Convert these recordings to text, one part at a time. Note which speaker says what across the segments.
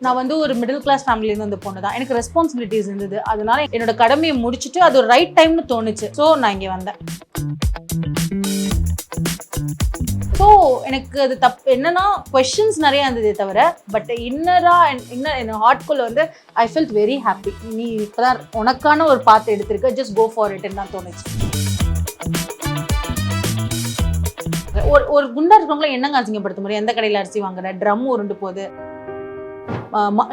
Speaker 1: நான் வந்து ஒரு மிடில் கிளாஸ் ஃபேமிலியிலேருந்து வந்த பொண்ணு தான். எனக்கு ரெஸ்பான்சிபிலிட்டிஸ் இருந்தது. அதனால என்னோட கடமையை முடிச்சுட்டு அது ஒரு ரைட் டைம்னு தோணுச்சு. ஸோ நான் இங்கே வந்தேன். ஸோ எனக்கு அது என்னன்னா கொஸ்டின்ஸ் நிறைய இருந்ததே தவிர பட் இன்னர் ஹார்ட்குள்ள வந்து ஐ ஃபெல்ட் வெரி ஹாப்பி. நீ இப்போதான் உனக்கான ஒரு பாத்து எடுத்திருக்க, ஜஸ்ட் கோ ஃபார் இட்ன்னு தான் தோணுச்சு. ஒரு குண்டா இருக்கவங்கள என்னங்க அசிங்கப்படுத்த முடியும்? எந்த கடையில் அரிசி வாங்குற, ட்ரம் உருண்டு போகுது,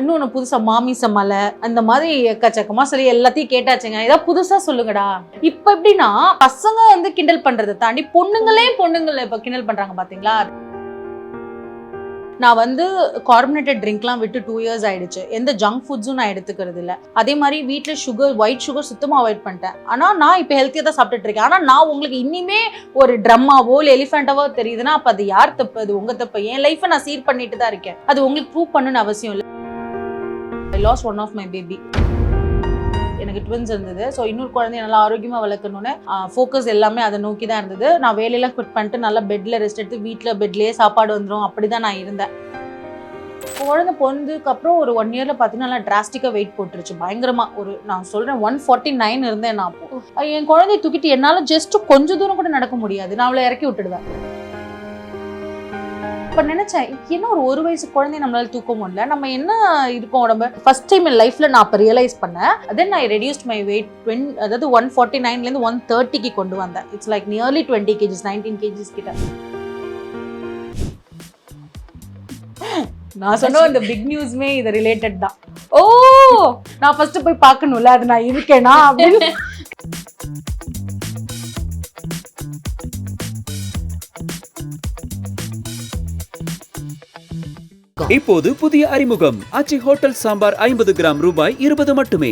Speaker 1: இன்னொன்று புதுசா மாமிச மலை, அந்த மாதிரி எக்கச்சக்கமா சொல்லி எல்லாத்தையும் கேட்டாச்சுங்க. ஏதாவது புதுசா சொல்லுங்கடா. இப்ப எப்படின்னா பசங்க வந்து கிண்டல் பண்றதை தாண்டி பொண்ணுங்களே இப்ப கிண்டல் பண்றாங்க பாத்தீங்களா. நான் வந்து கார்பனேட்டட் ட்ரிங்க்லாம் விட்டு 2 years ஆயிடுச்சு. எந்த ஜங்க் ஃபுட்ஸும் நான் எடுத்துக்கிறது இல்லை. அதே மாதிரி வீட்டில் ஒயிட் சுகர் சுத்தமாக அவாய்ட் பண்ணிட்டேன். ஆனால் நான் இப்போ ஹெல்த்தியாக தான் சாப்பிட்டுட்டு இருக்கேன். ஆனால் நான் உங்களுக்கு இனிமே ஒரு ட்ரம்மாவோ இல்லை எலிஃபென்ட்டாவோ தெரியுதுன்னா அப்போ அது யார் தப்பு? அது உங்க தப்பு. என் லைஃப்பை நான் சீர் பண்ணிட்டு தான் இருக்கேன். அது உங்களுக்கு ப்ரூவ் பண்ணணும்னு அவசியம் இல்லை. I lost one of my baby. எனக்கு ட்வின்ஸ் இருந்தது. ஸோ இன்னொரு குழந்தைய நல்லா ஆரோக்கியமாக வளர்க்கணும்னு ஃபோக்கஸ் எல்லாமே அதை நோக்கி தான் இருந்தது. நான் வேலையெல்லாம் குவிட் பண்ணிட்டு நல்லா பெட்டில் ரெஸ்ட் எடுத்து வீட்டில் பெட்லேயே சாப்பாடு வந்துடும் அப்படி தான் நான் இருந்தேன். குழந்தை பொண்ணுக்கு அப்புறம் ஒரு 1 yearல பார்த்தீங்கன்னா நல்லா டிராஸ்டிக்காக வெயிட் போட்டுருச்சு பயங்கரமா. நான் சொல்றேன் 149 இருந்தேன் நான். அப்போ என் குழந்தைய தூக்கிட்டு என்னால் ஜஸ்ட் கொஞ்சம் தூரம் கூட நடக்க முடியாது. நான் அவளை இறக்கி விட்டுடுவேன். இப்போ நினைச்சேன் என்ன ஒரு வயசு குழந்தைய நம்மளால தூக்க முடியல, நம்ம என்ன இருக்கோம் உடம்பு. ஃபர்ஸ்ட் டைம் என் லைஃப்ல நான் அப்போ ரியலைஸ் பண்ணேன். தென் ஐ ரெடியூஸ்ட் மை வெயிட் அதாவது 149லேருந்து 130க்கு கொண்டு வந்தேன். It's like nearly 20 kgs 19 kgs கிட்ட. நான் சொன்ன இந்த பிக் நியூஸ்மே இது ரிலேட்டட் தான். ஓ நான் ஃபர்ஸ்ட் போய் பார்க்கணும்ல அது நான் இருக்கேனா அப்படின்னு.
Speaker 2: இப்போது புதிய அறிமுகம் ஆச்சி ஹோட்டல் சாம்பார் 50 கிராம் ரூபாய் 20 மட்டுமே.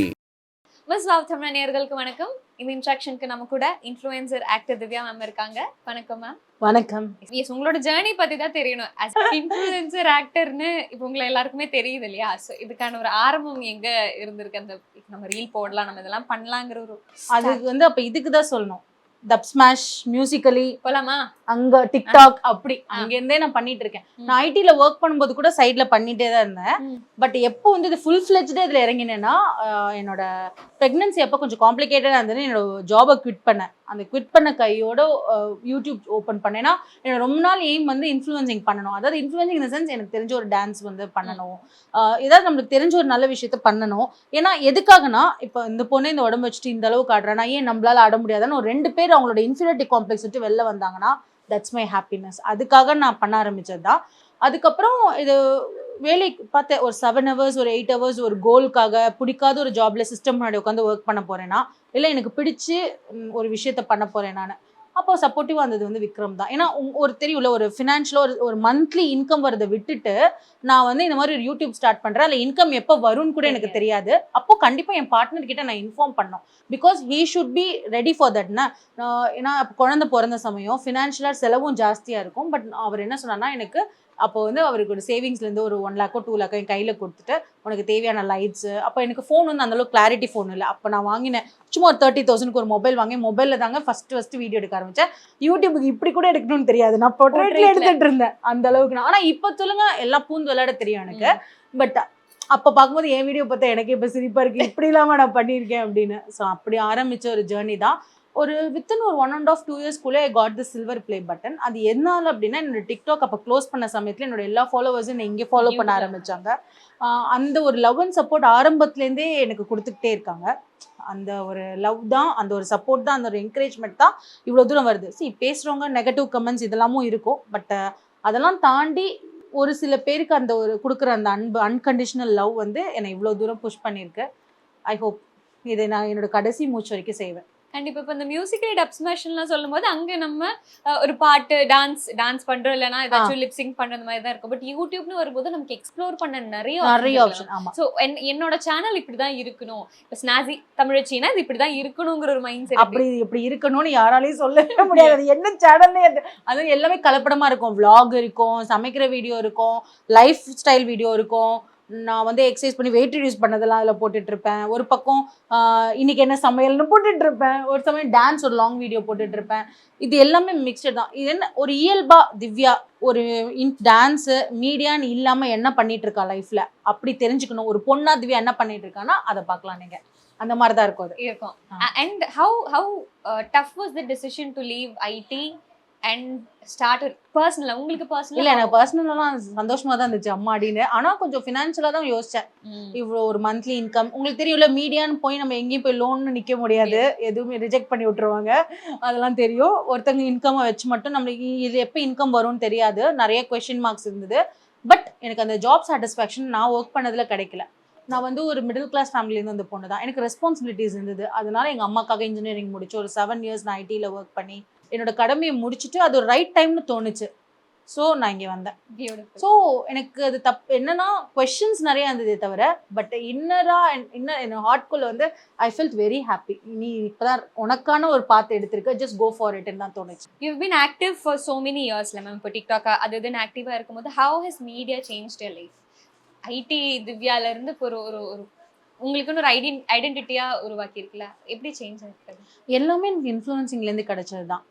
Speaker 3: மிஸ் வாவ் தமிழ் நேயர்களுக்கு வணக்கம். இந்த இன்ட்ராக்ஷனுக்கு நம்ம கூட இன்ஃப்ளூயன்சர் ஆக்டர் திவ்யா மேம் இருக்காங்க. வணக்கம் மேம்.
Speaker 1: வணக்கம்.
Speaker 3: எஸ், உங்களோட ஜேர்னி பத்தி தான் தெரியணும். as இன்ஃப்ளூயன்சர் ஆக்டர்னு இப்போ உங்களை எல்லாருக்குமே தெரியுது இல்லையா? ஸோ இதுக்கான ஒரு ஆரம்பம் எங்க இருந்திருக்கு? அந்த நம்ம ரீல் போடலாம், நம்ம இதெல்லாம் பண்ணலாங்கிற ஒரு
Speaker 1: அதுக்கு வந்து அப்ப இதுக்கு தான் சொல்லணும். டப் ஸ்மாஷ், மியூசிக்கலி
Speaker 3: போலாமா,
Speaker 1: அங்க டிக்டாக் அப்படி அங்க இருந்தே நான் பண்ணிட்டு இருக்கேன். நான் ஐடில ஒர்க் பண்ணும்போது கூட சைட்ல பண்ணிட்டே தான் இருந்தேன். பட் எப்போ வந்து இது ஃபுல் ஃபிளெஜ்டா இதுல இறங்கினேன்னா என்னோட பிரெக்னன்சி அப்போ கொஞ்சம் காம்ப்ளிகேட்டடா இருந்தது. என்னோட ஜாபை குவிட் பண்ணேன். அந்த குவிட் பண்ண கையோட யூடியூப் ஓப்பன் பண்ணேன்னா என்னோட ரொம்ப நாள் எய்ம் வந்து இன்ஃப்ளூயன்சிங் பண்ணணும். அதாவது இன்ஃப்ளூயன்சிங் இந்த சென்ஸ் எனக்கு தெரிஞ்ச ஒரு டான்ஸ் வந்து பண்ணணும், ஏதாவது நம்மளுக்கு தெரிஞ்ச ஒரு நல்ல விஷயத்த பண்ணணும். ஏன்னா எதுக்காகனா இப்போ இந்த பொண்ணு இந்த உடம்பு வச்சுட்டு இந்த அளவுக்கு ஆடுறேன்னா ஏன் நம்மளால ஆட முடியாதான்னு ஒரு 2 பேர் அவங்களோட இன்ஃபீரியாரிட்டி காம்ப்ளெக்ஸ் விட்டு வெளில வந்தாங்கன்னா தட்ஸ் மை ஹாப்பினஸ். அதுக்காக நான் பண்ண ஆரம்பிச்சது தான். அதுக்கப்புறம் இது வேலைக்கு பார்த்தேன். ஒரு 7 hours ஒரு 8 hours ஒரு கோலுக்காக பிடிக்காத ஒரு ஜாப்ல சிஸ்டம் முன்னாடி உட்காந்து ஒர்க் பண்ண போறேன்னா இல்லை எனக்கு பிடிச்சி ஒரு விஷயத்த பண்ண போறேன் நான். அப்போ சப்போர்ட்டிவா இருந்தது வந்து விக்ரம் தான். ஏன்னா ஒரு தெரியும்ல ஒரு ஃபினான்ஷியலாக ஒரு மந்த்லி இன்கம் வரதை விட்டுட்டு நான் வந்து இந்த மாதிரி ஒரு யூடியூப் ஸ்டார்ட் பண்றேன். அதில் இன்கம் எப்போ வரும்னு கூட எனக்கு தெரியாது. அப்போ கண்டிப்பா என் பார்ட்னர் கிட்ட நான் இன்ஃபார்ம் பண்ணோம். Because he should be ready for தட்னா. ஏன்னா குழந்தை பிறந்த சமயம் ஃபினான்ஷியலாக செலவும் ஜாஸ்தியா இருக்கும். பட் அவர் என்ன சொன்னார்னா எனக்கு அப்போ வந்து அவருக்கு ஒரு சேவிங்ஸ்லேருந்து ஒரு 1 lakh 2 lakh என் கையில் கொடுத்துட்டு உனக்கு தேவையான லைட்ஸு. அப்போ எனக்கு ஃபோன் வந்து அந்தளவுக்கு கிளாரிட்டி ஃபோன் இல்லை. அப்போ நான் வாங்கினேன் சும்மா ஒரு 30,000க்கு ஒரு மொபைல் வாங்கி மொபைலில் தாங்க ஃபர்ஸ்ட் வீடியோ எடுக்க ஆரம்பித்தேன். யூடியூபுக்கு இப்படி கூட எடுக்கணும்னு தெரியாது. நான் போர்ட்ரேட்ல எடுத்துட்டு இருந்தேன் அந்த அளவுக்கு நான். ஆனால் இப்போ சொல்லுங்க எல்லாம் பூந்து விளையாட தெரியும் எனக்கு. பட் அப்போ பார்க்கும்போது என் வீடியோ பார்த்தா எனக்கே இப்போ சிரிப்பாக இருக்குது, இப்படி இல்லாமல் நான் பண்ணியிருக்கேன் அப்படின்னு. ஸோ அப்படி ஆரம்பித்த ஒரு ஜேர்னி தான். ஒரு வித்தின் ஒரு 1.5 2 yearsக்குள்ளே I got the silver play button. அது எதனால அப்படின்னா என்னோட டிக்டாக் அப்போ க்ளோஸ் பண்ண சமயத்தில் என்னோட எல்லா ஃபாலோவர்ஸும் என்னை இங்கே ஃபாலோ பண்ண ஆரம்பிச்சாங்க. அந்த ஒரு லவ் அண்ட் சப்போர்ட் ஆரம்பத்துலேருந்தே எனக்கு கொடுத்துக்கிட்டே இருக்காங்க. அந்த ஒரு லவ் தான், அந்த ஒரு சப்போர்ட் தான், அந்த ஒரு என்கரேஜ்மெண்ட் தான் இவ்வளோ தூரம் வருது. பேசுகிறவங்க நெகட்டிவ் கமெண்ட்ஸ் இதெல்லாமும் இருக்கும். பட் அதெல்லாம் தாண்டி ஒரு சில பேருக்கு அந்த ஒரு கொடுக்குற அந்த அன்பு அன்கண்டிஷனல் லவ் வந்து என்னை இவ்வளோ தூரம் புஷ் பண்ணியிருக்கு. ஐ ஹோப் இதை நான் என்னோட கடைசி மூச்சு வரைக்கும் செய்வேன்.
Speaker 3: கண்டிப்பா. இப்போ இந்த மியூசிக்கல் டப் ஸ்மாஷ்லாம் சொல்லும் போது அங்க நம்ம ஒரு பாட்டு டான்ஸ் பண்றோம், இல்லைன்னா ஏதாச்சும் லிப்சிங் பண்றது மாதிரி தான் இருக்கும். பட் யூடியூப்னு வரும்போது நமக்கு எக்ஸ்ப்ளோர் பண்ண நிறைய ஆப்ஷன். ஆமா. ஸோ என்னோட சேனல் இப்படிதான் இருக்கணும், இப்போ ஸ்னாசி தமிழச்சின்னா இது இப்படிதான் இருக்கணுங்கிற ஒரு மைண்ட் செட்.
Speaker 1: அப்படி இப்படி இருக்கணும்னு யாராலையும் சொல்லவே முடியாது. என்ன சேனல்லே அது எல்லாமே கலப்படமா இருக்கும். விளாக் இருக்கும், சமைக்கிற வீடியோ இருக்கும், லைஃப் ஸ்டைல் வீடியோ இருக்கும், நான் வந்து எக்ஸசைஸ் பண்ணி வெயிட் ரிடியூஸ் பண்ணதெல்லாம் அதில் போட்டுட்டு இருப்பேன். ஒரு பக்கம் இன்னைக்கு என்ன சமையல்னு போட்டுட்டு இருப்பேன். ஒரு சமயம் டான்ஸ் ஒரு லாங் வீடியோ போட்டுட்டு இருப்பேன். இது எல்லாமே மிக்சட் தான். இது என்ன ஒரு இயல்பா திவ்யா ஒரு டான்ஸு மீடியான்னு இல்லாமல் என்ன பண்ணிட்டு இருக்கா லைஃப்ல அப்படி தெரிஞ்சுக்கணும். ஒரு பொண்ணா திவ்யா என்ன பண்ணிட்டு இருக்கான்னா அதை பார்க்கலாம் நீங்க. அந்த மாதிரி தான் இருக்கும் அது.
Speaker 3: இருக்கும். And how tough was the decision to leave IT and start personal உங்களுக்கு personal
Speaker 1: இல்ல எனக்கு பர்சனலாம் சந்தோஷமா தான் இருந்துச்சு அம்மாடின்னு. ஆனா கொஞ்சம் ஃபினான்ஷியலா தான் யோசிச்சேன். இவ்வளோ ஒரு மந்த்லி இன்கம் உங்களுக்கு தெரியும்ல, மீடியான்னு போய் நம்ம எங்கேயும் போய் லோன்னு நிக்க முடியாது, எதுவுமே ரிஜெக்ட் பண்ணி விட்டுருவாங்க, அதெல்லாம் தெரியும். ஒருத்தங்க இன்கம் வச்சு மட்டும் நம்மளுக்கு இது எப்போ இன்கம் வரும்னு தெரியாது, நிறைய கொஸ்டின் மார்க்ஸ் இருந்தது. பட் எனக்கு அந்த ஜாப் சாட்டிஸ்ஃபேக்ஷன் நான் ஒர்க் பண்ணதுல கிடைக்கல. நான் வந்து ஒரு மிடில் கிளாஸ் ஃபேமிலியிலேருந்து அந்த பொண்ணு தான். எனக்கு ரெஸ்பான்சிபிலிட்டிஸ் இருந்தது. அதனால எங்கள் அம்மாக்காக இன்ஜினியரிங் முடிச்சு ஒரு 7 இயர்ஸ் நான் ஐடியில் ஒர்க் பண்ணி என்னோட கடமையை முடிச்சுட்டு அது ஒரு ரைட் டைம்னு தோணுச்சு. ஸோ நான் இங்கே வந்தேன். ஸோ எனக்கு அது தப்பு என்னன்னா கொஸ்டின்ஸ் நிறைய இருந்ததே தவிர பட் இன்னர் ஹார்ட்குள்ள வந்து ஐ ஃபெல்ட் வெரி ஹாப்பி. நீ இப்போதான் உனக்கான ஒரு பாத்து எடுத்திருக்க, ஜஸ்ட் கோ ஃபார் இட்னு தான் தோணுச்சு.
Speaker 3: You've been active for so many years ma'am. இப்போ டிக்டாக் அது இதுன்னு ஆக்டிவாக இருக்கும்போது how has media changed your life? IT திவ்யால இருந்து இப்போ ஒரு உங்களுக்குன்னு ஒரு ஐடென்டிட்டியா உருவாக்கி இருக்குல்ல, எப்படி சேஞ்ச் ஆயிருக்கு?
Speaker 1: எல்லாமே எனக்கு இன்ஃப்ளூயன்சிங்லேருந்து கிடைச்சது தான்.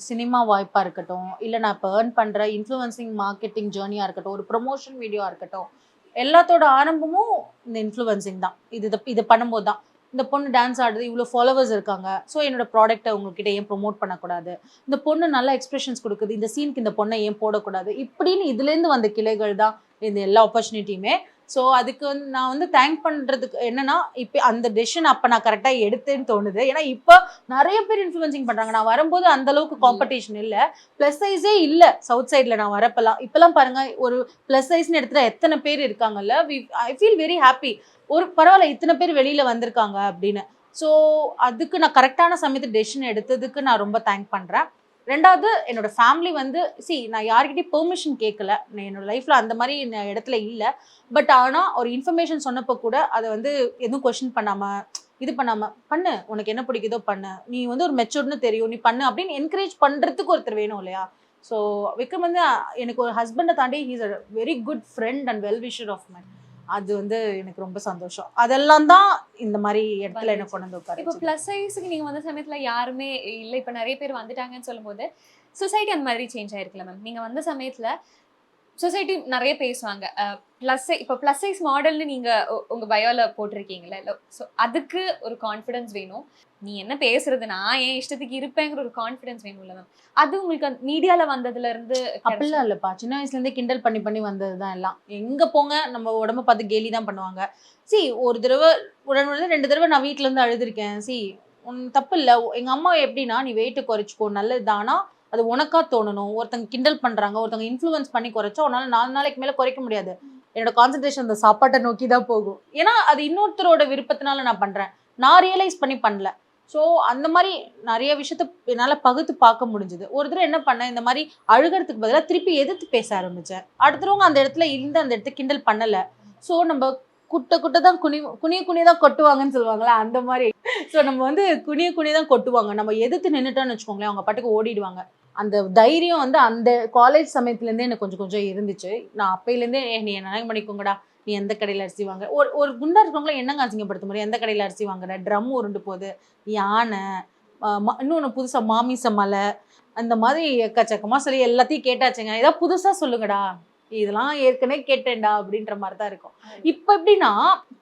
Speaker 1: சினிமா வாய்ப்பாக இருக்கட்டும், இல்லை நான் இப்போ ஏர்ன் பண்ணுற இன்ஃப்ளூயன்சிங் மார்க்கெட்டிங் ஜேர்னியாக இருக்கட்டும், ஒரு ப்ரொமோஷன் வீடியோவாக இருக்கட்டும், எல்லாத்தோட ஆரம்பமும் இந்த இன்ஃப்ளூயன்சிங் தான். இது பண்ணும்போது தான் இந்த பொண்ணு டான்ஸ் ஆடுது, இவ்வளோ ஃபாலோவர்ஸ் இருக்காங்க, ஸோ என்னோட ப்ராடக்ட்டை உங்ககிட்ட ஏன் ப்ரொமோட் பண்ணக்கூடாது, இந்த பொண்ணு நல்லா எக்ஸ்பிரஷன்ஸ் கொடுக்குது, இந்த சீனுக்கு இந்த பொண்ணை ஏன் போடக்கூடாது, இப்படின்னு இதுலேருந்து வந்த கிளைகள் தான் இந்த எல்லா ஆப்பர்ச்சுனிட்டியுமே. ஸோ அதுக்கு வந்து நான் வந்து தேங்க் பண்ணுறதுக்கு என்னன்னா, இப்போ அந்த டெசிஷன் அப்போ நான் கரெக்டாக எடுத்தேன்னு தோணுது. ஏன்னா இப்போ நிறைய பேர் இன்ஃப்ளூயன்சிங் பண்ணுறாங்க. நான் வரும்போது அந்த அளவுக்கு காம்படிஷன் இல்லை, ப்ளஸ் சைஸே இல்லை சவுத் சைடில். நான் வரப்பெல்லாம் இப்போலாம் பாருங்க, ஒரு ப்ளஸ் சைஸ்ன்னு எடுத்துகிட்டா எத்தனை பேர் இருக்காங்கல்ல. I feel very happy. ஒரு பரவாயில்ல இத்தனை பேர் வெளியில் வந்திருக்காங்க அப்படின்னு. ஸோ அதுக்கு நான் கரெக்டான சமயத்து டெசிஷன் எடுத்ததுக்கு நான் ரொம்ப தேங்க் பண்ணுறேன். ரெண்டாவது என்னோட ஃபேமிலி வந்து நான் யார்கிட்டயும் பெர்மிஷன் கேட்கல. நான் என்னோட லைஃப்பில் அந்த மாதிரி இடத்துல இல்லை. பட் ஆனால் ஒரு இன்ஃபர்மேஷன் சொன்னப்போ கூட அதை வந்து எதுவும் கொஸ்டின் பண்ணாமல் இது பண்ணாமல் பண்ணு, உனக்கு என்ன பிடிக்குதோ பண்ணு, நீ வந்து ஒரு மெச்சூர்னு தெரியும், நீ பண்ணு அப்படின்னு என்கரேஜ் பண்ணுறதுக்கு ஒருத்தர் வேணும் இல்லையா. ஸோ விக்ரம் வந்து எனக்கு ஒரு ஹஸ்பண்டை தாண்டி he's a very good friend and well wisher of my. அது வந்து எனக்கு ரொம்ப சந்தோஷம். அதெல்லாம் தான் இந்த மாதிரி இடத்துல எனக்கு கொண்டு வந்து உட்காரு.
Speaker 3: இப்போ ப்ளஸ் சைஸுக்கு நீங்க வந்த சமயத்துல யாருமே இல்லை, இப்போ நிறைய பேர் வந்துட்டாங்கன்னு சொல்லும்போது சொசைட்டி அந்த மாதிரி சேஞ்ச் ஆயிருக்குல்ல மேம்? நீங்க வந்த சமயத்துல சொசைட்டி நிறைய பேசுவாங்க. இப்போ ப்ளஸ் சைஸ் மாடல்னு நீங்க உங்க பயோல போட்டிருக்கீங்களா? இல்லை, ஸோ அதுக்கு ஒரு கான்ஃபிடன்ஸ் வேணும். நீ என்ன பேசுறது, நான் என் இஷ்டத்துக்கு இருப்பேங்கிற ஒரு கான்ஃபிடன்ஸ் வேணும்ல மேம்? அது உங்களுக்கு மீடியால வந்ததுல இருந்து?
Speaker 1: அப்படிலாம் இல்லப்பா, சின்ன வயசுல இருந்தே கிண்டல் பண்ணி பண்ணி வந்தது தான் எல்லாம். எங்க போங்க நம்ம உடம்ப பார்த்து கேலி தான் பண்ணுவாங்க. ஒரு தடவை 2 தடவை நான் வீட்டுல இருந்து அழுதுருக்கேன். தப்பு இல்லை. எங்க அம்மா எப்படின்னா, நீ வெயிட்டு குறைச்சிக்கோ நல்லதுதானா, அது உனக்கா தோணணும். ஒருத்தங்க கிண்டல் பண்றாங்க, ஒருத்தங்க இன்ஃப்ளூயன்ஸ் பண்ணி குறைச்சா உன்னால 4 நாளைக்கு மேல குறைக்க முடியாது. என்னோட கான்சென்ட்ரேஷன் அந்த சாப்பாட்டை நோக்கி தான் போகும். ஏன்னா அது இன்னொருத்தரோட விருப்பத்தினால நான் பண்றேன், நான் ரியலைஸ் பண்ணி பண்ணல. ஸோ அந்த மாதிரி நிறைய விஷயத்த என்னால் பகுத்து பார்க்க முடிஞ்சுது. ஒரு தடவை என்ன பண்ணேன், இந்த மாதிரி அழுகிறதுக்கு பதிலாக திருப்பி எதிர்த்து பேச ஆரம்பித்தேன். அடுத்தவங்க அந்த இடத்துல இருந்து அந்த இடத்த கிண்டல் பண்ணலை. ஸோ நம்ம குட்ட தான் குனிய தான் கொட்டுவாங்கன்னு சொல்லுவாங்களா, அந்த மாதிரி. ஸோ நம்ம வந்து குனிய தான் கொட்டுவாங்க. நம்ம எதிர்த்து நின்றுட்டோன்னு வச்சுக்கோங்களேன், அவங்க பாட்டுக்கு ஓடிடுவாங்க. அந்த தைரியம் வந்து அந்த காலேஜ் சமயத்துலேருந்தே எனக்கு கொஞ்சம் கொஞ்சம் இருந்துச்சு. நான் அப்பையிலேருந்தே நீ என்ன பண்ணிக்கோங்கடா, நீ எந்த கடையில் அரிசி வாங்க, ஒரு குண்டா இருக்கவங்கள என்னங்க அசிங்கப்படுத்த முடியும், எந்த கடையில் அரிசி வாங்குற, ட்ரம் உருண்டு போகுது, யானை, இன்னொன்று புதுசாக மாமிச மலை, அந்த மாதிரி எக்கச்சக்கமாக சொல்லி எல்லாத்தையும் கேட்டாச்சுங்க. ஏதாவது புதுசாக சொல்லுங்கடா, இதெல்லாம் ஏற்கனவே கேட்டேன்டா அப்படின்ற மாதிரி தான் இருக்கும். இப்போ எப்படின்னா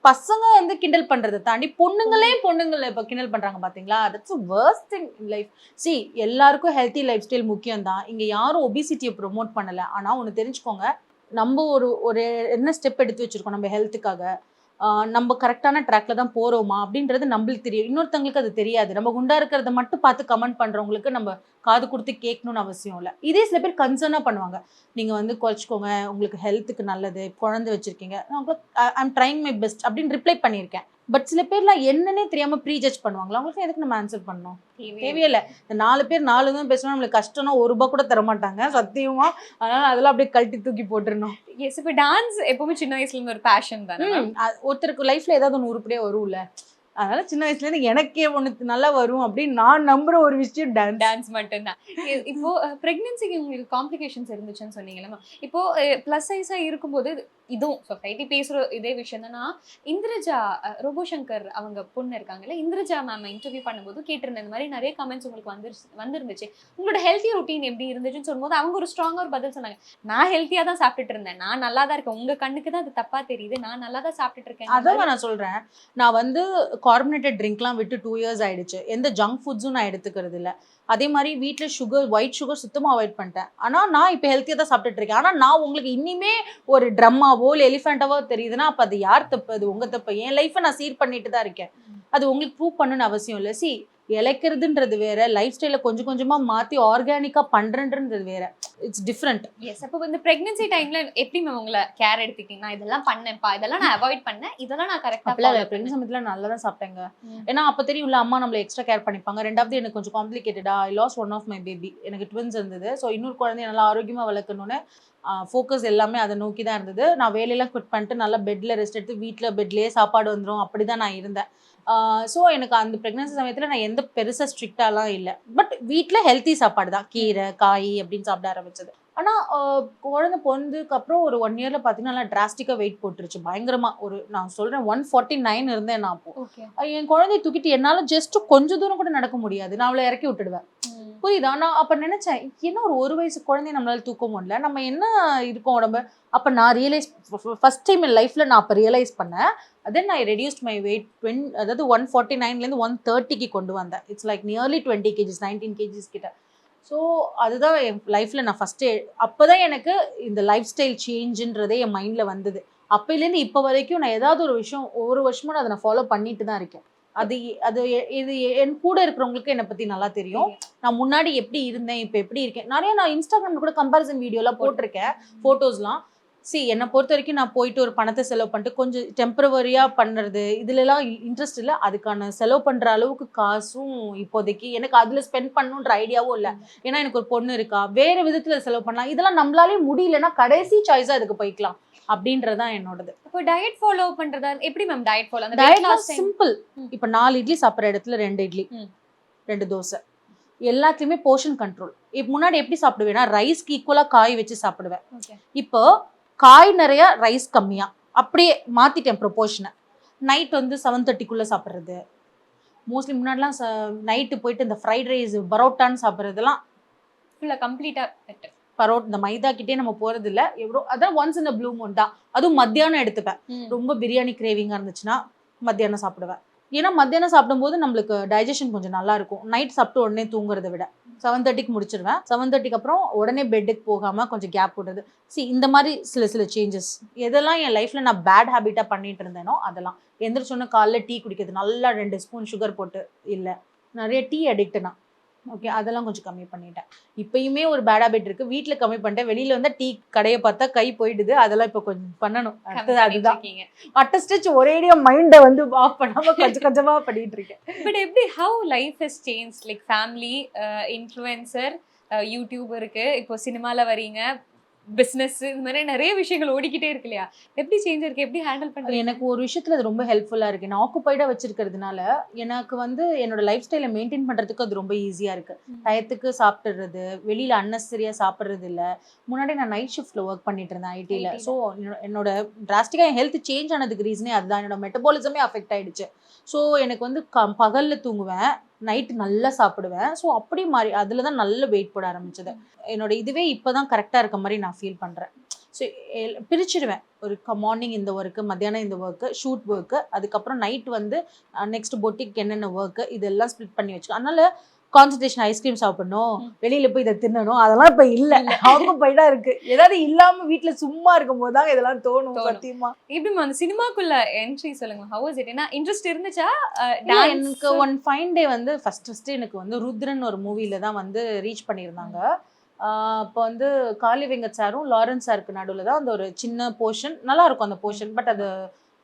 Speaker 1: பசங்க வந்து கிண்டல் பண்றதை தாண்டி பொண்ணுங்களே பொண்ணுங்களை இப்போ கிண்டல் பண்றாங்க பாத்தீங்களா. That's worst thing in life. எல்லாருக்கும் ஹெல்த்தி லைஃப் ஸ்டைல் முக்கியம் தான். இங்க யாரும் ஒபிசிட்டியை ப்ரொமோட் பண்ணல. ஆனா ஒன்று தெரிஞ்சுக்கோங்க, நம்ம ஒரு என்ன ஸ்டெப் எடுத்து வச்சிருக்கோம் நம்ம ஹெல்த்துக்காக, நம்ம கரெக்டான ட்ராக்ல தான் போறோமா அப்படின்றது நம்மளுக்கு தெரியும். இன்னொருத்தவங்களுக்கு அது தெரியாது. நம்ம குண்டா இருக்கிறத மட்டும் பார்த்து கமெண்ட் பண்றவங்களுக்கு நம்ம காது கொடுத்து கேட்கணும்னு அவசியம் இல்லை. இதே சில பேர் கன்சர்னா பண்ணுவாங்க, நீங்க வந்து குறைச்சிக்கோங்க, உங்களுக்கு ஹெல்த்துக்கு நல்லது, குழந்தை வச்சிருக்கீங்க, ஐம் ட்ரைங் மை பெஸ்ட் அப்படின்னு ரிப்ளை பண்ணியிருக்கேன். பட் சில பேர்லாம் என்னன்னே தெரியாம ப்ரீ ஜட்ஜ் பண்ணுவாங்களா, அவங்களுக்கு எதுக்கு நம்ம ஆன்சர் பண்ணணும், தேவையில்லை. இந்த 4 பேர் 4 தான் பேசணும், நம்மளுக்கு கஷ்டம்னா ₹1 கூட தர மாட்டாங்க சத்தியமா. அதனால அதெல்லாம் அப்படியே கழட்டி தூக்கி போட்டுருணும்.
Speaker 3: எஸ், இப்போ டான்ஸ் எப்பவுமே சின்ன வயசுல இருந்து ஒரு பேஷன் தானே.
Speaker 1: ஒருத்தருக்கு லைஃப்ல ஏதாவது ஒன்று உருப்படியா வரும்ல, அதனால சின்ன வயசுல இருந்து எனக்கே ஒன்று நல்லா வரும் அப்படின்னு நான் நம்புற ஒரு விஷயம் டான்ஸ் மட்டும்தான்.
Speaker 3: இப்போ பிரெக்னன்சிக்கு உங்களுக்கு காம்ப்ளிகேஷன்ஸ் இருந்துச்சுன்னு சொன்னீங்களா? இப்போ ப்ளஸ் சைஸா இருக்கும்போது இதுவும் சொசைட்டி பேசுற இதே விஷயம் தான். இந்திரஜா ரோபோ சங்கர் அவங்க பொண்ணு இருக்காங்கல்ல, இந்திரஜா மேம் இன்டர்வியூ பண்ணும்போது கேட்டிருந்தேன், இந்த மாதிரி நிறைய கமெண்ட்ஸ் உங்களுக்கு வந்துருந்துச்சு, உங்களோட ஹெல்த்தி ரொட்டீன் எப்படி இருந்துச்சுன்னு சொல்லும்போது அவங்க ஒரு ஸ்ட்ராங்கா ஒரு பதில் சொன்னாங்க. நான் ஹெல்த்தியா தான் சாப்பிட்டுட்டு இருந்தேன், நான் நல்லா தான் இருக்கேன், உங்க கண்ணுக்கு தான் அது தப்பா தெரியுது, நான் நல்லா தான் சாப்பிட்டுட்டு இருக்கேன்.
Speaker 1: அதான் நான் சொல்றேன், நான் வந்து கார்பனேட்டட் ட்ரிங்க்லாம் விட்டு 2 இயர்ஸ் ஆயிடுச்சு. எந்த ஜங்க் ஃபுட்ஸும் நான் எடுத்துக்கிறது இல்லை. அதே மாதிரி வீட்டில் சுகர், ஒயிட் சுகர் சுத்தமாக அவாய்ட் பண்ணிட்டேன். ஆனால் நான் இப்போ ஹெல்த்தியாக தான் சாப்பிட்டுட்டு இருக்கேன். ஆனால் நான் உங்களுக்கு இனிமே ஒரு ட்ரம்மாவோ இல்லை எலிஃபென்ட்டாவோ தெரியுதுன்னா அப்போ அது யார் தப்பு? அது உங்கள் தப்பு. என் லைஃப்பை நான் சீர் பண்ணிட்டு தான் இருக்கேன். அது உங்களுக்கு ப்ரூவ் பண்ணணும்னு அவசியம் இல்லை. இழைக்கிறதுன்றது வேற, லைஃப் ஸ்டைல கொஞ்சம் கொஞ்சமா மாத்தி ஆர்கானிக்கா பண்றன்றது வேற. It's different.
Speaker 3: எஸ். அப்போ இந்த பிரெக்னன்சி டைம்ல எப்படி மேம் உங்களை கேர் எடுத்துக்கிட்டீங்க? நான் இதெல்லாம் பண்ணேன்ப்பா, இதெல்லாம் நான் அவாய்ட் பண்ணேன், இதெல்லாம் நான் கரெக்டா
Speaker 1: பிரெக்னன்சி சமயத்துல நல்லா தான் சாப்பிட்டேங்க. ஏன்னா அப்ப தெரியும்ல, அம்மா நம்மள எக்ஸ்ட்ரா கேர் பண்ணிப்பாங்க. ரெண்டாவது எனக்கு கொஞ்சம் காம்ப்ளிகேட்டடா, I lost one of my baby. எனக்கு ட்வின்ஸ் இருந்தது. ஸோ இன்னொரு குழந்தைய நல்லா ஆரோக்கியமா வளர்க்கணும்னு ஃபோக்கஸ் எல்லாமே அதை நோக்கி தான் இருந்தது. நான் வேலையெல்லாம் குவிட் பண்ணிட்டு நல்லா பெட்ல ரெஸ்ட் எடுத்து வீட்டில் பெட்லேயே சாப்பாடு வந்துடும், அப்படிதான் நான் இருந்தேன். ஸோ எனக்கு அந்த ப்ரெக்னன்சி சமயத்தில் நான் எந்த பெருசாக ஸ்ட்ரிக்டாலாம் இல்லை. பட் வீட்டில் ஹெல்த்தி சாப்பாடு தான், கீரை காய் அப்படின்னு சாப்பிட ஆரம்பிச்சது. ஆனால் குழந்தை பிறந்ததுக்கு அப்புறம் ஒரு 1 இயர்ல பார்த்தீங்கன்னா நல்லா டிராஸ்டிக்காக வெயிட் போட்டுருச்சு பயங்கரமாக. ஒரு நான் சொல்கிறேன் 149 இருந்தேன் நான். அப்போ என் குழந்தைய தூக்கிட்டு என்னால் ஜஸ்ட் கொஞ்சம் தூரம் கூட நடக்க முடியாது. நான் அவளை இறக்கி விட்டுடுவேன். புரியுதா? நான் அப்போ நினைச்சேன், என்ன ஒரு வயசு குழந்தைய நம்மளால தூக்க முடியல, நம்ம என்ன இருக்கோம் உடம்பு. அப்போ நான் ரியலைஸ், ஃபர்ஸ்ட் டைம் என் லைஃப்ல நான் அப்போ ரியலைஸ் பண்ணேன். தென் ஐ ரெடியூஸ்ட் மை வெயிட் அதாவது 149 130 கொண்டு வந்தேன். It's like nearly 20 kgs 19 kgs கிட்ட. ஸோ அதுதான் என் லைஃப்பில் நான் ஃபஸ்ட்டு. அப்போ தான் எனக்கு இந்த லைஃப் ஸ்டைல் சேஞ்சுன்றதே என் மைண்டில் வந்தது. அப்போலேருந்து இப்போ வரைக்கும் நான் ஏதாவது ஒரு விஷயம் ஒவ்வொரு வருஷமும் அதை நான் ஃபாலோ பண்ணிட்டு தான் இருக்கேன். அது இது என் கூட இருக்கிறவங்களுக்கு என்னை பற்றி நல்லா தெரியும். நான் முன்னாடி எப்படி இருந்தேன், இப்போ எப்படி இருக்கேன். நிறைய நான் இன்ஸ்டாகிராமில் கூட கம்பேரிசன் வீடியோலாம் போட்டிருக்கேன், ஃபோட்டோஸ்லாம். என்னை பொறுத்த வரைக்கும் நான் போயிட்டு ஒரு பணத்தை செலவு பண்ணிட்டு கொஞ்சம் டெம்பரவரியாக பண்ணுறது இதுலலாம் இன்ட்ரெஸ்ட் இல்லை. அதுக்கான செலவு பண்ணுற அளவுக்கு காசும் இப்போதைக்கு எனக்கு அதில் ஸ்பெண்ட் பண்ணணுன்ற ஐடியாவும் இல்லை. ஏன்னா எனக்கு ஒரு பொண்ணு இருக்கா, வேறு விதத்தில் செலவு பண்ணலாம். இதெல்லாம் நம்மளாலே முடியலன்னா கடைசி சாய்ஸாக அதுக்கு போய்க்கலாம் அப்படின்றதான் என்னோடது.
Speaker 3: இப்போ டயட் ஃபாலோ பண்றதா எப்படி மேம்? டயட் ஃபாலோ அந்த
Speaker 1: டயட் சிம்பிள். இப்போ 4 இட்லி சாப்பிட்ற இடத்துல 2 இட்லி 2 தோசை, எல்லாத்துலேயுமே போர்ஷன் கண்ட்ரோல். இப்போ முன்னாடி எப்படி சாப்பிடுவேன்னா ரைஸ்க்கு ஈக்குவலாக காய் வச்சு சாப்பிடுவேன். இப்போ காய் நிறைய, ரைஸ் கம்மியா, அப்படியே மாத்திட்டேன் ப்ரொபோர்ஷனை. நைட் வந்து 7:30 சாப்பிட்றது. மோஸ்ட்லி முன்னாடிலாம் நைட்டு போயிட்டு இந்த ஃப்ரைட் ரைஸ் பரோட்டான்னு சாப்பிட்றதுலாம்
Speaker 3: ஃபுல்லாக கம்ப்ளீட்டா
Speaker 1: பரோட்டா இந்த மைதா கிட்டே நம்ம போறது இல்லை. எவ்வளோ அதான் once in a blue Moon தான். அதுவும் மத்தியானம் எடுத்துப்பேன். ரொம்ப பிரியாணி கிரேவிங்காக இருந்துச்சுன்னா மத்தியானம் சாப்பிடுவேன். ஏன்னா மத்தியானம் சாப்பிடும்போது நம்மளுக்கு டைஜஷன் கொஞ்சம் நல்லா இருக்கும். நைட் சாப்பிட்டு உடனே தூங்குறதை விட 7:30 முடிச்சிருவேன். 7:30 அப்புறம் உடனே பெட்டுக்கு போகாமல் கொஞ்சம் கேப் விடுறது. இந்த மாதிரி சில சேஞ்சஸ். எதெல்லாம் என் லைஃப்பில் நான் பேட் ஹேபிட்டாக பண்ணிட்டு இருந்தேனோ அதெல்லாம். எந்திரிச்சோன்னே காலைல டீ குடிக்கிறது, நல்லா 2 ஸ்பூன் சுகர் போட்டு இல்லை, நிறைய டீ அடிக்ட் நான். ஓகே, அதெல்லாம் கொஞ்சம் கம்மி பண்ணிட்டேன். இப்பயுமே ஒரு பேட் ஹேபிட் இருக்குது, வீட்டில் கம்மி பண்ணிட்டேன். வெளியில் வந்தால் டீ கடையை பார்த்தா கை போயிடுது. அதெல்லாம் இப்போ கொஞ்சம் பண்ணணும். அடுத்தது அதுதான். அட்டஸ்டிச் ஒரேடியா மைண்டை வந்து ஆஃப் பண்ணாமல் கொஞ்சம் கொஞ்சமாக பண்ணிட்டு இருக்கேன்.
Speaker 3: பட் எப்படி how life has change? Like family, influencer, YouTube இருக்கு, இப்போ சினிமாவில் வரீங்க, பிஸ்னஸ், இது மாதிரி நிறைய விஷயங்கள் ஓடிக்கிட்டே இருக்கு இல்லையா? எப்படி சேஞ்ச் இருக்கு, எப்படி ஹேண்டில் பண்ணுறது?
Speaker 1: எனக்கு ஒரு விஷயத்தில் அது ரொம்ப ஹெல்ப்ஃபுல்லாக இருக்குது. நான் ஆக்குப்பைடாக வச்சிருக்கிறதுனால எனக்கு வந்து என்னோட லைஃப் ஸ்டைலை மெயின்டைன் பண்ணுறதுக்கு அது ரொம்ப ஈஸியாக இருக்குது. டயத்துக்கு சாப்பிட்றது, வெளியில் அன்னெசரியாக சாப்பிட்றது இல்லை. முன்னாடி நான் நைட் ஷிஃப்ட்டில் ஒர்க் பண்ணிட்டு இருந்தேன் ஐடியில். ஸோ என்னோட டிராஸ்டிக்காக என் ஹெல்த் சேஞ்ச் ஆனதுக்கு ரீசனே அதுதான். என்னோட மெட்டபாலிசமே அஃபெக்ட் ஆகிடுச்சு. ஸோ எனக்கு வந்து பகலில் தூங்குவேன், நைட்டு நல்லா சாப்பிடுவேன். ஸோ அப்படி மாறி அதில் தான் நல்ல வெயிட் போட ஆரம்பிச்சது. என்னோட இதுவே இப்போ தான் கரெக்டாக இருக்க மாதிரி நான் ஃபீல் பண்ணுறேன். ஸோ பிரிச்சுடுவேன். ஒரு மார்னிங் இந்த ஒர்க்கு, மத்தியானம் இந்த ஒர்க்கு, ஷூட் ஒர்க்கு, அதுக்கப்புறம் நைட் வந்து நெக்ஸ்ட் பொட்டிக்கு என்னென்ன ஒர்க்கு, இதெல்லாம் ஸ்ப்ளிட் பண்ணி வச்சுக்கோ. அதனால கான்சன்ட்ரேஷன் ஐஸ்கிரீம் சாப்பிடணும், வெளியில போய் இதை தின்னணும், அதெல்லாம் இப்போ இல்லை. அவங்க போயிட்டா இருக்கு. ஏதாவது இல்லாமல் வீட்டில் சும்மா இருக்கும் போது தான் இதெல்லாம் தோணும். சத்தியமா.
Speaker 3: எப்படி அந்த சினிமாக்குள்ள என்ட்ரி சொல்லுங்க, ஹவ் வாஸ் இட்? ஏன்னா இன்ட்ரெஸ்ட் இருந்துச்சா?
Speaker 1: எனக்கு ஒன் ஃபைன் டே வந்து ஃபர்ஸ்ட் எனக்கு வந்து ருத்ரன் ஒரு மூவில தான் வந்து ரீச் பண்ணியிருந்தாங்க. அப்போ வந்து காளி வெங்கட் சாரும் லாரன்ஸ் சாருக்கு நடுவில் தான் அந்த ஒரு சின்ன போர்ஷன், நல்லா இருக்கும் அந்த போர்ஷன். பட் அது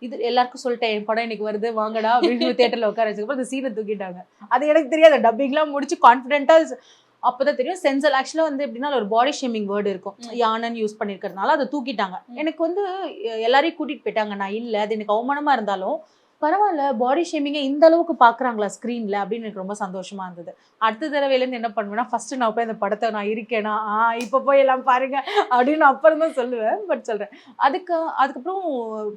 Speaker 1: இது எல்லாருக்கும் சொல்லிட்டேன், என் படம் இன்னைக்கு வருது வாங்கடா அப்படின்னு தியேட்டரில் உட்கார வச்சுக்கப்புறம் அந்த சீனை தூக்கிட்டாங்க. அது எனக்கு தெரியாது. டப்பிங்லாம் முடிச்சு கான்ஃபிடென்ட்டாக அப்போதான் தெரியும். சென்சல் ஆக்சுவலாக வந்து எப்படின்னா ஒரு பாடி ஷேமிங் வேர்டு இருக்கும், யானன்னு யூஸ் பண்ணியிருக்கிறதுனால அதை தூக்கிட்டாங்க. எனக்கு வந்து எல்லாரையும் கூட்டிகிட்டு போயிட்டாங்க, நான் இல்லை. அது எனக்கு அவமானமாக இருந்தாலும் பரவாயில்ல பாடி ஷேமிங்கை இந்த அளவுக்கு பார்க்குறாங்களா ஸ்க்ரீனில் அப்படின்னு எனக்கு ரொம்ப சந்தோஷமா இருந்தது. அடுத்த தடவையிலேருந்து என்ன பண்ணுவேன்னா, ஃபர்ஸ்ட் நான் போய் அந்த படத்தை நான் இருக்கேனா இப்போ போய் எல்லாம் பாருங்க அப்படின்னு அப்புறம் தான் சொல்லுவேன். பட் சொல்கிறேன் அதுக்கப்புறம்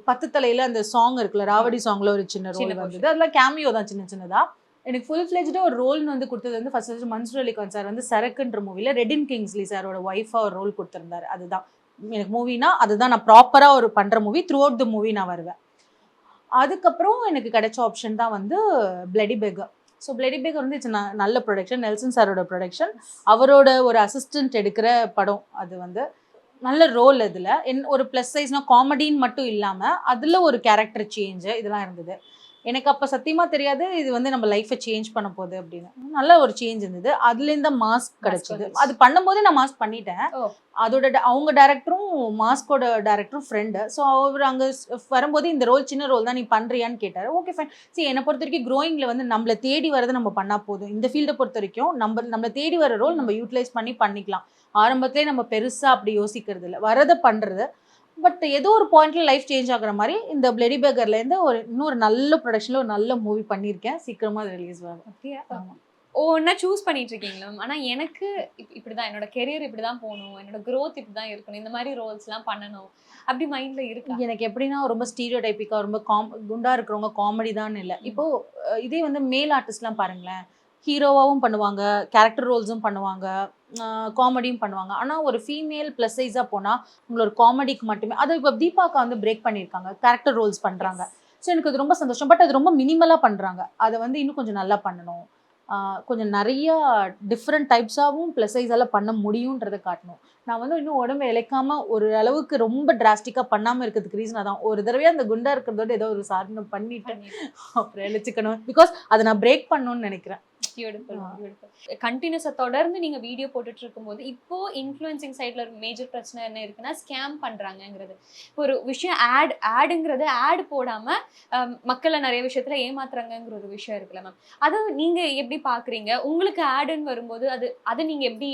Speaker 1: 10 தலையில் அந்த சாங் இருக்குல்ல, ராவடி சாங்ல ஒரு சின்ன ரோல் வந்தது. அதெல்லாம் கேமியோ தான், சின்ன சின்னதாக. எனக்கு ஃபுல் ஃப்ளெஜ்டாக ஒரு ரோல்னு வந்து கொடுத்தது வந்து ஃபர்ஸ்ட் மன்சூர் அலிகான் சார் வந்து சரக்குன்ற மூவியில் ரெடின் கிங்ஸ்லி சாரோட ஒய்ஃபாக ஒரு ரோல் கொடுத்துருந்தாரு. அதுதான் எனக்கு மூவினா அதுதான் நான் ப்ராப்பராக ஒரு பண்ணுற movie. Throughout the movie நான் வருவேன். அதுக்கப்புறம் எனக்கு கிடைச்ச ஆப்ஷன் தான் வந்து Bloody Beggar. So Bloody Beggar வந்து இட்ஸ் நல்ல ப்ரொடக்ஷன், நெல்சன் சாரோட ப்ரொடக்ஷன், அவரோட ஒரு அசிஸ்டன்ட் எடுக்கிற படம். அது வந்து நல்ல ரோல். அதில் ஒரு ப்ளஸ் சைஸ்னால் காமெடின்னு மட்டும் இல்லாமல் அதில் ஒரு கேரக்டர் சேஞ்சு இதெல்லாம் இருந்தது. எனக்கு அப்போ சத்தியமாக தெரியாது இது வந்து நம்ம லைஃப்பை சேஞ்ச் பண்ண போகுது அப்படின்னு. நல்ல ஒரு சேஞ்ச் இருந்தது. அதுலேருந்து மாஸ்க் கிடச்சிது. அது பண்ணும்போதே நான் மாஸ்க் பண்ணிட்டேன். அதோட அவங்க டேரக்டரும் மாஸ்கோட டேரக்டரும் ஃப்ரெண்டு. ஸோ அவர் அங்கே வரும்போது இந்த ரோல் சின்ன ரோல் தான், நீ பண்ணுறியான்னு கேட்டார். Okay fine. சரி, என்னை பொறுத்த வரைக்கும் க்ரோயிங்கில் வந்து நம்மளை தேடி வரதை நம்ம பண்ணால் போதும். இந்த ஃபீல்டை பொறுத்த வரைக்கும் நம்மளை தேடி வர ரோல் நம்ம யூட்டிலைஸ் பண்ணிக்கலாம். ஆரம்பத்திலே நம்ம பெருசாக அப்படி யோசிக்கிறது இல்லை, வரதை பண்ணுறது. பட் ஏதோ ஒரு பாயிண்ட்ல லைஃப் சேஞ்ச் ஆகுற மாதிரி இந்த பிளடி பெக்கர்லேருந்து இன்னொரு நல்ல ப்ரொடக்ஷனில் ஒரு நல்ல மூவி பண்ணியிருக்கேன். சீக்கிரமாக அது ரிலீஸ் ஆகும்.
Speaker 3: ஒவ்வொன்றா சூஸ் பண்ணிட்டு இருக்கீங்களா? ஆனால் எனக்கு இப்படிதான் என்னோட கெரியர் இப்படிதான் போகணும், என்னோட க்ரோத் இப்படிதான் இருக்கணும், இந்த மாதிரி ரோல்ஸ்லாம் பண்ணணும் அப்படி மைண்ட்ல இருக்கு.
Speaker 1: எனக்கு எப்படின்னா ரொம்ப ஸ்டீரியோ டைப்பிக்கா ரொம்ப குண்டா இருக்கிறவங்க காமெடி தான் இல்லை. இப்போ இதே வந்து மேல் ஆர்டிஸ்ட்லாம் பாருங்களேன், ஹீரோவாகவும் பண்ணுவாங்க, கேரக்டர் ரோல்ஸும் பண்ணுவாங்க, காமெடியும் பண்ணுவாங்க. ஆனால் ஒரு ஃபீமேல் ப்ளஸ் சைஸாக போனால் உங்களோட காமெடிக்கு மட்டுமே. அது இப்போ தீபாக்கா வந்து பிரேக் பண்ணியிருக்காங்க, கேரக்டர் ரோல்ஸ் பண்ணுறாங்க. ஸோ எனக்கு அது ரொம்ப சந்தோஷம். பட் அது ரொம்ப மினிமலாக பண்ணுறாங்க. அதை வந்து இன்னும் கொஞ்சம் நல்லா பண்ணணும். கொஞ்சம் நிறையா டிஃப்ரெண்ட் டைப்ஸாகவும் ப்ளஸ் சைஸால் பண்ண முடியுன்றதை காட்டணும். நான் வந்து இன்னும் உடம்பு இழைக்காமல் ஒரு அளவுக்கு ரொம்ப டிராஸ்டிக்காக பண்ணாமல் இருக்கிறதுக்கு ரீசன் அதான். ஒரு தடவையாக அந்த குண்டா இருக்கிறதோட ஏதோ ஒரு சாதனை பண்ணிட்டு அப்புறம் இழைச்சிக்கணும். பிகாஸ் அதை நான் பிரேக் பண்ணணும்னு நினைக்கிறேன்.
Speaker 3: கண்டினியூஸா தொடர்ந்து நீங்க வீடியோ போட்டுட்டு இருக்கும்போது இப்போ இன்ஃப்ளூயன்சிங் சைட்ல ஒரு மேஜர் பிரச்சனை என்ன இருக்குன்னா ஸ்கேம் பண்றாங்கங்கிறது. ஒரு விஷயம் ஆடுங்கிறது ஆட் போடாம மக்களை நிறைய விஷயத்துல ஏமாத்துறாங்கிற ஒரு விஷயம் இருக்குல்ல மேம், அதை நீங்க எப்படி பாக்குறீங்க? உங்களுக்கு ஆடுன்னு வரும்போது அதை நீங்க எப்படி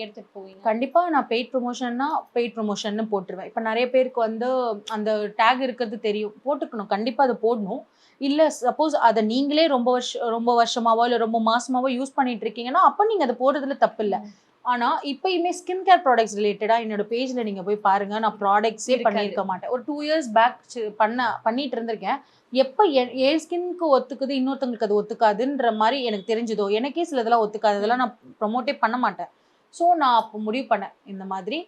Speaker 3: எடுத்துட்டு போவீங்க?
Speaker 1: கண்டிப்பா நான் பெய்ட் ப்ரொமோஷன் போட்டுருவேன். இப்போ நிறைய பேருக்கு வந்து அந்த டேக் இருக்கிறது தெரியும், போட்டுக்கணும், கண்டிப்பா அதை போடணும். இல்லை சப்போஸ் அதை நீங்களே ரொம்ப வருஷமாவோ இல்லை ரொம்ப மாசமாவோ யூஸ் பண்ணிட்டு இருக்கீங்கன்னா அப்போ நீங்கள் அதை போடுறதுல தப்பு இல்லை. ஆனால் இப்போயுமே ஸ்கின் கேர் ப்ராடக்ட்ஸ் ரிலேட்டடாக என்னோட பேஜில் நீங்கள் போய் பாருங்கள், நான் ப்ராடக்ட்ஸே பண்ணியிருக்க மாட்டேன். ஒரு 2 years பேக் பண்ணிட்டு இருந்திருக்கேன். எப்போ என் ஸ்கின்க்கு ஒத்துக்குது, இன்னொருத்தவங்களுக்கு அது ஒத்துக்காதுன்ற மாதிரி எனக்கு தெரிஞ்சதோ, எனக்கே சில இதெல்லாம் ஒத்துக்காது, அதெல்லாம் நான் ப்ரொமோட்டே பண்ண மாட்டேன். ஸோ நான் அப்போ முடிவு பண்ணேன், இந்த மாதிரி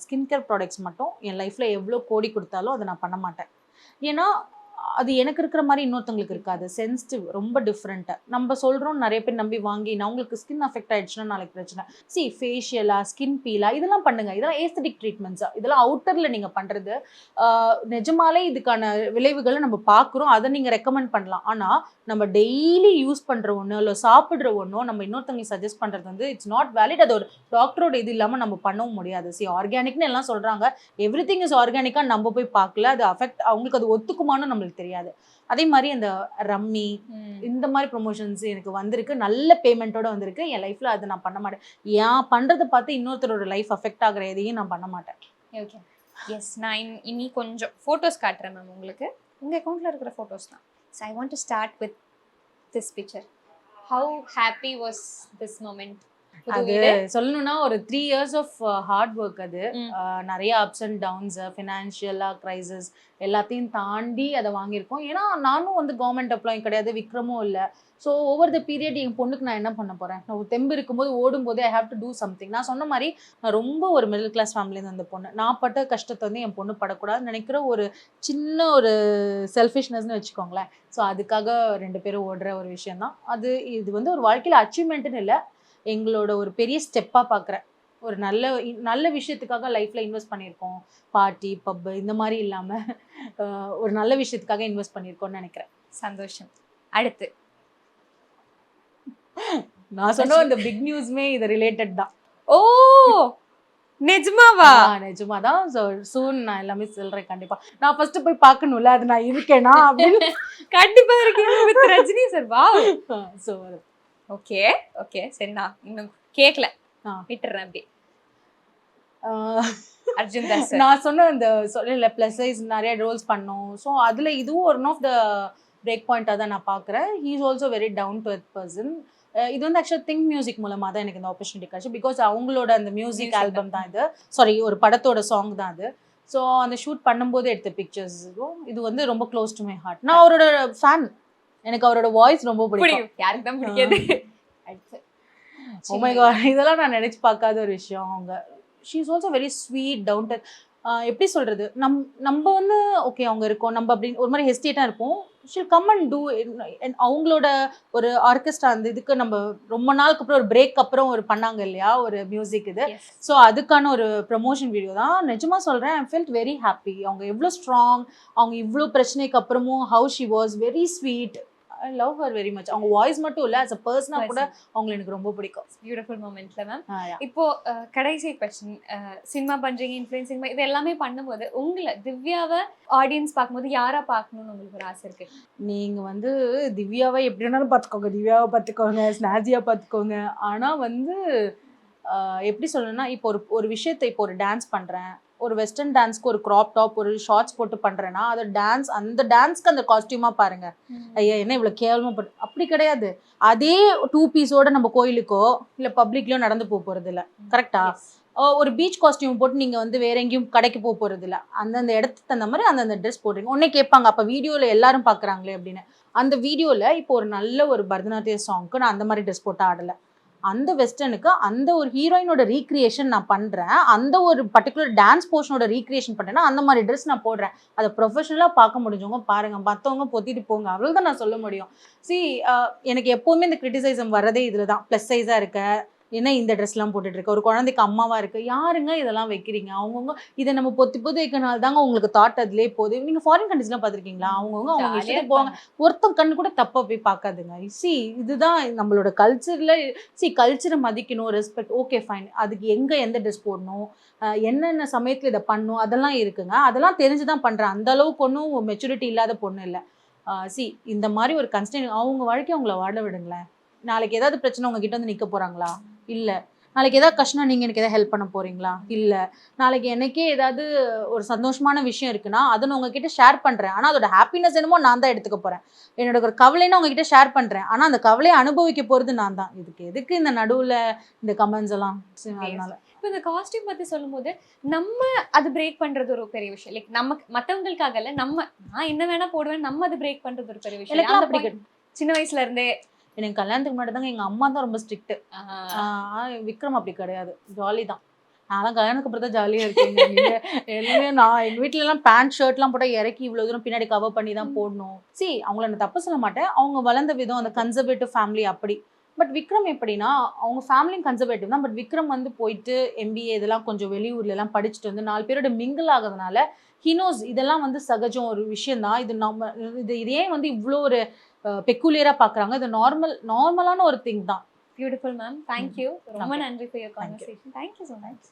Speaker 1: ஸ்கின் கேர் ப்ராடக்ட்ஸ் மட்டும் என் லைஃப்பில் எவ்வளோ கோடி கொடுத்தாலும் அதை நான் பண்ண மாட்டேன். ஏன்னா அது எனக்கு இருக்கிற மாதிரி இன்னொருத்தவங்களுக்கு இருக்காது. சென்சிட்டிவ், ரொம்ப டிஃப்ரெண்ட்டாக நம்ம சொல்கிறோம், நிறைய பேர் நம்பி வாங்கி நான் உங்களுக்கு ஸ்கின் அஃபெக்ட் ஆகிடுச்சுன்னா நாளைக்கு பிரச்சனை. ஃபேஷியலா, ஸ்கின் பீலா இதெல்லாம் பண்ணுங்கள், இதெல்லாம் ஏஸ்தட்டிக் ட்ரீட்மெண்ட்ஸா, இதெல்லாம் அவுட்டரில் நீங்கள் பண்ணுறது. நிஜமாலே இதுக்கான விளைவுகளை நம்ம பார்க்குறோம், அதை நீங்கள் ரெக்கமெண்ட் பண்ணலாம். ஆனால் நம்ம டெய்லி யூஸ் பண்ணுற ஒன்று இல்லை சாப்பிட்ற ஒன்றோ நம்ம இன்னொருத்தவங்களுக்கு சஜஸ்ட் பண்ணுறது வந்து இட்ஸ் நாட் வேலிட். அது ஒரு டாக்டரோட இது இல்லாமல் நம்ம பண்ணவும் முடியாது. ஆர்கானிக்னு எல்லாம் சொல்கிறாங்க, எவ்ரி திங் இஸ் ஆர்கானிக்காக நம்ம போய் பார்க்கல, அது அவங்களுக்கு அது ஒத்துக்குமான்னு நம்மளுக்கு தெரியாது. அதே மாதிரி அந்த ரம்மி இந்த மாதிரி ப்ரொமோஷன்ஸ் எனக்கு வந்திருக்கு, நல்ல பேமெண்ட்டோட வந்திருக்கு. என் லைஃப்ல அதை நான் பண்ண மாட்டேன். ஏன் பண்றதை பார்த்து இன்னொருத்தரோட லைஃப் அஃபெக்ட் ஆகிற எதையும் நான் பண்ண மாட்டேன்.
Speaker 3: Okay, yes. நான் இனி கொஞ்சம் ஃபோட்டோஸ் காட்டுறேன் மேம் உங்களுக்கு. உங்கள் அக்கௌண்ட்டில் இருக்கிற ஃபோட்டோஸ் தான். So I want to start with this picture. How happy was this moment?
Speaker 1: அது சொல்லணும்னா ஒரு 3 years ஆஃப் ஹார்ட் ஒர்க். அது நிறைய அப்ஸ் அண்ட் டவுன்ஸ், ஃபினான்ஷியலாக கிரைசிஸ் எல்லாத்தையும் தாண்டி அதை வாங்கியிருக்கோம். ஏன்னா நானும் வந்து கவர்மெண்ட் எம்ப்ளாயும் கிடையாது, விக்ரமும் இல்லை. ஸோ ஓவர் த பீரியட் என் பொண்ணுக்கு நான் என்ன பண்ண போகிறேன்? நான் தெம்பு இருக்கும்போது ஓடும்போது I have to do something. நான் சொன்ன மாதிரி நான் ரொம்ப ஒரு மிடில் கிளாஸ் ஃபேமிலியிருந்து அந்த பொண்ணு. நான் பட்ட கஷ்டத்தை வந்து என் பொண்ணு படக்கூடாதுன்னு நினைக்கிற ஒரு சின்ன ஒரு செல்ஃபிஷ்னஸ்னு வச்சுக்கோங்களேன். ஸோ அதுக்காக 2 பேரும் ஓடுற ஒரு விஷயந்தான் அது. இது வந்து ஒரு வாழ்க்கையில் அச்சீவ்மெண்ட்டுன்னு இல்லை, எங்களோட ஒரு பெரிய ஸ்டெப்பாக பார்க்குறேன். ஒரு நல்ல விஷயத்துக்காக லைஃப்பில் இன்வெஸ்ட் பண்ணியிருக்கோம். பார்ட்டி, பப்பு இந்த மாதிரி இல்லாமல் ஒரு நல்ல விஷயத்துக்காக இன்வெஸ்ட் பண்ணியிருக்கோம்னு நினைக்கிறேன்.
Speaker 3: சந்தோஷம். அடுத்து
Speaker 1: நான் சொன்ன இந்த பிக் நியூஸ்மே இது ரிலேட்டட் தான்.
Speaker 3: ஓ நிஜமாவா?
Speaker 1: நிஜமாதான். சூன் நான் எல்லாமே சொல்றேன். கண்டிப்பா நான் ஃபர்ஸ்ட் போய் பார்க்கணும்ல, அது நான் இருக்கேனா அப்படின்னு.
Speaker 3: கண்டிப்பா இருக்கீங்க with Rajini sir. Wow.
Speaker 1: So
Speaker 3: okay okay, சரி. நான் இன்னும் கேட்கல, விட்டுறேன் அப்படி. அர்ஜுன் தாஸ்
Speaker 1: நான் சொன்ன இந்த சொல்லல ப்ளஸ் சைஸ் நிறைய ரோல்ஸ் பண்ணோம். ஸோ அதில் இதுவும் ஒன் ஆஃப் த பிரேக் பாயிண்டாக தான் நான் பார்க்குறேன். He is also very down to earth person. இது வந்து ஆக்சுவலாக திங்க் மியூசிக் மூலமாக தான் எனக்கு இந்த ஆப்பர்ச்சுனிட்டி கிடைச்சு. பிகாஸ் அவங்களோட அந்த மியூசிக் ஆல்பம் தான் இது, சாரி ஒரு படத்தோட சாங் தான் அது. ஸோ அந்த ஷூட் பண்ணும்போது எடுத்த பிக்சர்ஸ் இது வந்து ரொம்ப க்ளோஸ் டு மை ஹார்ட். நான் அவரோட ஃபேன், எனக்கு அவரோட வாய்ஸ் ரொம்ப பிடிக்கும்.
Speaker 3: யாருக்கு தான் பிடிக்காது.
Speaker 1: ஓ மை காட், இதெல்லாம் நான் நினைச்சு பார்க்காத ஒரு விஷயம். அவங்க she is also very sweet down to, எப்படி சொல்றது, நம்ம வந்து ஓகே அவங்க இருக்கோம் நம்ம அப்படின்னு ஒரு மாதிரி ஹெஸ்டேட்டாக இருப்போம். Sheel come and two. அவங்களோட ஒரு ஆர்கெஸ்ட்ரா அந்த இதுக்கு நம்ம ரொம்ப நாளுக்கு அப்புறம் ஒரு பிரேக் அப்புறம் ஒரு பண்ணாங்க இல்லையா ஒரு மியூசிக் இது. ஸோ அதுக்கான ஒரு ப்ரமோஷன் வீடியோ தான். நிஜமா சொல்கிறேன், ஐ ஃபெல்ட் வெரி ஹாப்பி. அவங்க எவ்வளோ ஸ்ட்ராங், அவங்க இவ்வளோ பிரச்சனைக்கு அப்புறமும் how she was very sweet. I love her very much. அவங்க வாய்ஸ் மட்டும் இல்லை, ஆஸ் அ பர்சனா கூட அவங்களை எனக்கு ரொம்ப பிடிக்கும்.
Speaker 3: பியூட்டிஃபுல் மூமெண்ட்ல மேம். இப்போ கடைசி கொஸ்டின், சினிமா பண்றீங்க, இன்ஃப்ளூயன்சிங் இது எல்லாமே பண்ணும்போது உங்களை திவ்யாவை ஆடியன்ஸ் பார்க்கும்போது யாரா பார்க்கணும்னு உங்களுக்கு ஒரு ஆசை இருக்கு?
Speaker 1: நீங்க வந்து திவ்யாவை எப்படி வேணாலும் பார்த்துக்கோங்க, திவ்யாவை பார்த்துக்கோங்க, ஸ்னாசியா பார்த்துக்கோங்க. ஆனா வந்து எப்படி சொல்லணும்னா, இப்போ ஒரு விஷயத்தை, இப்போ ஒரு டான்ஸ் பண்றேன், ஒரு வெஸ்டர்ன் டான்ஸ்க்கு ஒரு கிராப் டாப் ஒரு ஷார்ட்ஸ் போட்டு பண்றேன்னா அது டான்ஸ், அந்த டான்ஸ்க்கு அந்த காஸ்டியூமா பாருங்க. ஐயா என்ன இவ்வளவு கேவலமா போட்டு, அப்படி கிடையாது. அதே 2 பீஸோட நம்ம கோயிலுக்கோ இல்ல பப்ளிக்லயோ நடந்து போறது இல்ல. கரெக்டா? ஒரு பீச் காஸ்டியூம் போட்டு நீங்க வந்து வேற எங்கேயும் கடைக்கு போறது இல்ல. அந்தந்த இடத்துக்கு தகுந்த மாதிரி அந்தந்த ட்ரெஸ் போடுறீங்க. உடனே கேட்பாங்க அப்ப வீடியோல எல்லாரும் பாக்குறாங்களே அப்படின்னு. அந்த வீடியோல இப்போ ஒரு நல்ல ஒரு பரதநாட்டிய சாங்க்கு நான் அந்த மாதிரி ட்ரெஸ் போட்டு ஆடல. அந்த வெஸ்டர்னுக்கு அந்த ஒரு ஹீரோயினோட ரீக்ரியேஷன் நான் பண்றேன், அந்த ஒரு பர்டிகுலர் டான்ஸ் போர்ஷனோட ரீக்ரியேஷன் பண்றேன்னா அந்த மாதிரி ட்ரெஸ் நான் போடுறேன். அதை ப்ரொஃபஷனலா பார்க்க முடிஞ்சவங்க பாருங்க, மற்றவங்க பொத்திட்டு போங்க, அவ்வளவுதான் நான் சொல்ல முடியும். எனக்கு எப்பவுமே இந்த கிரிட்டிசைசம் வரதே இதுலதான். பிளஸ் சைஸா இருக்க, என்ன இந்த ட்ரெஸ்லாம் போட்டுட்டு இருக்க, ஒரு குழந்தைக்கு அம்மாவா இருக்கு, யாருங்க இதெல்லாம் வைக்கிறீங்க? அவங்கவுங்க இதை நம்ம பொத்தி வைக்கனால தாங்க உங்களுக்கு தாட் அதுலேயே போகுது. நீங்க ஃபாரின் கண்ட்ரிஸ்லாம் பார்த்துருக்கீங்களா? அவங்கவுங்க அவங்க இஷ்டத்துக்கு போவாங்க, ஒருத்தன் கண்ணு கூட தப்பா போய் பார்க்காதுங்க. இதுதான் நம்மளோட கல்ச்சர்ல. கல்ச்சரை மதிக்கணும், ரெஸ்பெக்ட், ஓகே ஃபைன். அதுக்கு எந்த ட்ரெஸ் போடணும், என்னென்ன சமயத்துல இதை பண்ணும், அதெல்லாம் இருக்குங்க. அதெல்லாம் தெரிஞ்சுதான் பண்றேன். அந்த அளவுக்கு ஒன்றும் மெச்சூரிட்டி இல்லாத பொண்ணு இல்லை. இந்த மாதிரி ஒரு கன்ஸ்டன்ட் அவங்க வாழ்க்கையை அவங்கள வாழ விடுங்களேன். நாளைக்கு ஏதாவது பிரச்சனை உங்ககிட்ட வந்து நிற்க போறாங்களா? இல்லை. நாளைக்கு ஏதாவது கஷ்டம் நீங்கள் எனக்கு ஏதாவது ஹெல்ப் பண்ண போறீங்களா? இல்லை. நாளைக்கு எனக்கே ஏதாவது ஒரு சந்தோஷமான விஷயம் இருக்குன்னா அதை நான் உங்ககிட்ட ஷேர் பண்ணுறேன். ஆனால் அதோட ஹாப்பினஸ் என்னமோ நான் தான் எடுத்துக்க போகிறேன். என்னோட ஒரு கவலைன்னு உங்ககிட்ட ஷேர் பண்ணுறேன், ஆனால் அந்த கவலையை அனுபவிக்க போகிறது நான் தான். எதுக்கு இந்த நடுவில் இந்த கமெண்ட்ஸ் எல்லாம்? அதனால
Speaker 3: இப்போ இந்த காஸ்டியூம் பற்றி சொல்லும்போது நம்ம அது பிரேக் பண்ணுறது ஒரு பெரிய விஷயம். லைக் நமக்கு மற்றவங்களுக்காக இல்லை, நான் என்ன வேணா போடுவேன், நம்ம அது பிரேக் பண்ணுறது ஒரு பெரிய விஷயம். சின்ன வயசுல இருந்தே
Speaker 1: எனக்கு கல்யாணத்துக்கு முன்னாடி தாங்க எங்கள் அம்மா தான் ரொம்ப ஸ்ட்ரிக்ட். விக்ரம் அப்படி கிடையாது, ஜாலி தான். நான்லாம் கல்யாணத்துக்கு அப்புறம் தான் ஜாலியாக இருக்கேன். எல்லாமே நான் எங்கள் வீட்டிலலாம் பேண்ட் ஷர்ட்லாம் போட்டால் இறக்கி இவ்வளோ தூரம் பின்னாடி கவர் பண்ணி தான் போடணும். அவங்கள நான் தப்பு சொல்ல மாட்டேன், அவங்க வளர்ந்த விதம் அந்த கன்சர்வேட்டிவ் ஃபேமிலி அப்படி. பட் விக்ரம் எப்படின்னா அவங்க ஃபேமிலியும் கன்சர்வேட்டிவ் தான். பட் விக்ரம் வந்து போயிட்டு MBA இதெல்லாம் கொஞ்சம் வெளியூர்லலாம் படிச்சுட்டு வந்து 4 பேரோட மிங்கிள் ஆகிறதுனால ஹினோஸ் இதெல்லாம் வந்து சகஜம் ஒரு விஷயம் தான். இதே வந்து இவ்வளோ ஒரு பெக்குலியரா பார்க்குறாங்க. இது நார்மலான ஒரு திங் தான்.
Speaker 3: Beautiful ma'am, thank you. ரொம்ப நன்றி for your conversation. Thank you so much.